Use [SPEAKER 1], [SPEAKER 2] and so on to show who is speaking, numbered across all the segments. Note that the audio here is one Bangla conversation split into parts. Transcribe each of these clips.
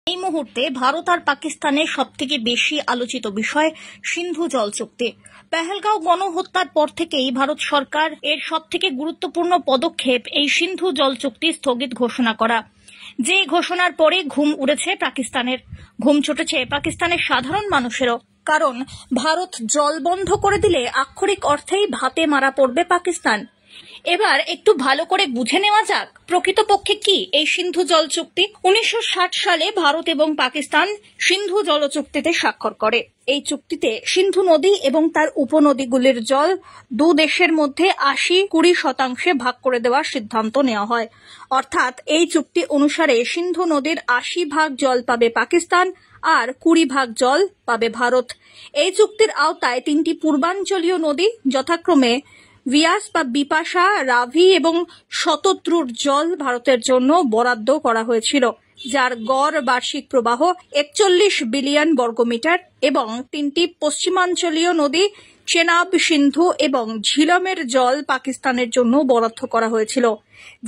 [SPEAKER 1] এই মুহূর্তে ভারত আর পাকিস্তানের সবথেকে বেশি আলোচিত বিষয় সিন্ধু জল চুক্তি। পেহেলগাঁও গণহত্যার পর থেকেই ভারত সরকার এর সবথেকে গুরুত্বপূর্ণ পদক্ষেপ এই সিন্ধু জল চুক্তি স্থগিত ঘোষণা করা। যে ঘোষণার পরে ঘুম উড়েছে পাকিস্তানের, ঘুম ছুটেছে পাকিস্তানের সাধারণ মানুষেরও। কারণ ভারত জল বন্ধ করে দিলে আক্ষরিক অর্থেই ভাতে মারা পড়বে পাকিস্তান। এবার একটু ভালো করে বুঝে নেওয়া যাক প্রকৃতপক্ষে কি এই সিন্ধু জল চুক্তি। 1960 সালে ভারত এবং পাকিস্তান সিন্ধু জল চুক্তিতে স্বাক্ষর করে। এই চুক্তিতে সিন্ধু নদী এবং তার উপনদীগুলির জল দু দেশের মধ্যে 80-20% ভাগ করে দেওয়ার সিদ্ধান্ত নেওয়া হয়। অর্থাৎ এই চুক্তি অনুসারে সিন্ধু নদীর 80% জল পাবে পাকিস্তান আর 20% জল পাবে ভারত। এই চুক্তির আওতায় তিনটি পূর্বাঞ্চলীয় নদী যথাক্রমে ভিয়াস বা বিপাশা, রাভি এবং শতদ্রুর জল ভারতের জন্য বরাদ্দ করা হয়েছিল, যার গড় বার্ষিক প্রবাহ 41 বিলিয়ন বর্গমিটার, এবং তিনটি পশ্চিমাঞ্চলীয় নদী চেনাব, সিন্ধু এবং ঝিলমের জল পাকিস্তানের জন্য বরাদ্দ করা হয়েছিল,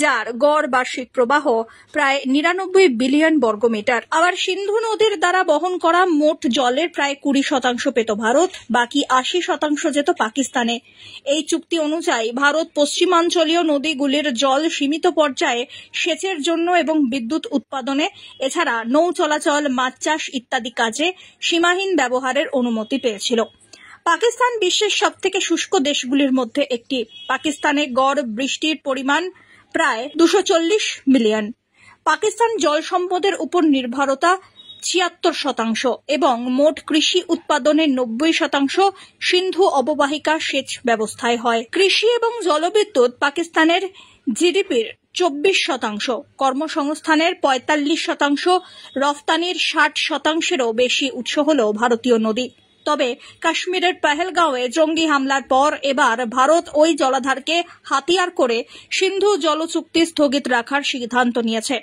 [SPEAKER 1] যার গড় বার্ষিক প্রবাহ প্রায় 99 বিলিয়ন বর্গমিটার। আবার সিন্ধু নদীর দ্বারা বহন করা মোট জলের প্রায় 20% পেত ভারত, বাকি 80% যেত পাকিস্তানে। এই চুক্তি অনুযায়ী ভারত পশ্চিমাঞ্চলীয় নদীগুলির জল সীমিত পর্যায়ে সেচের জন্য এবং বিদ্যুৎ উৎপাদনে, এছাড়া নৌ চলাচল, মাছ চাষ ইত্যাদি কাজে সীমাহীন ব্যবহারের অনুমতি পেয়েছিল। পাকিস্তান বিশ্বের সবথেকে শুষ্ক দেশগুলির মধ্যে একটি। পাকিস্তানে গড় বৃষ্টির পরিমাণ প্রায় 240 মিলিয়ন। পাকিস্তান জল সম্পদের উপর নির্ভরতা 76% এবং মোট কৃষি উৎপাদনের 90% সিন্ধু অববাহিকা সেচ ব্যবস্থায় হয়। কৃষি এবং জলবিদ্যুৎ পাকিস্তানের জিডিপির 24%, কর্মসংস্থানের 45%, রফতানির 60%-এরও বেশি উৎস হল ভারতীয় নদী। তবে কাশ্মীরের পেহেলগাঁওয়ে জঙ্গি হামলার পর এবার ভারত ওই জলাধারকে হাতিয়ার করে সিন্ধু জল চুক্তি স্থগিত রাখার সিদ্ধান্ত নিয়েছে।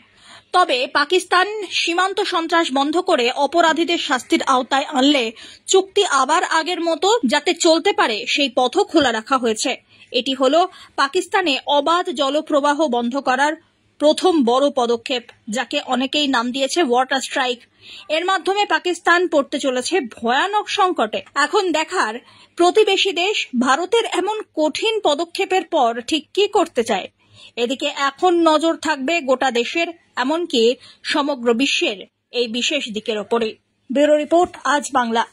[SPEAKER 1] তবে পাকিস্তান সীমান্ত সন্ত্রাস বন্ধ করে অপরাধীদের শাস্তির আওতায় আনলে চুক্তি আবার আগের মতো যাতে চলতে পারে সেই পথও খোলা রাখা হয়েছে। এটি হলো পাকিস্তানে অবাধ জলপ্রবাহ বন্ধ করার প্রথম বড় পদক্ষেপ, যাকে অনেকেই নাম দিয়েছে ওয়াটার স্ট্রাইক। এর মাধ্যমে পাকিস্তান পড়তে চলেছে ভয়ানক সংকটে। এখন দেখার প্রতিবেশী দেশ ভারতের এমন কঠিন পদক্ষেপের পর ঠিক কি করতে চায়। এদিকে এখন নজর থাকবে গোটা দেশের, এমনকি সমগ্র বিশ্বের এই বিশেষ দিকের ওপরে। ব্যুরো রিপোর্ট, আজ বাংলা।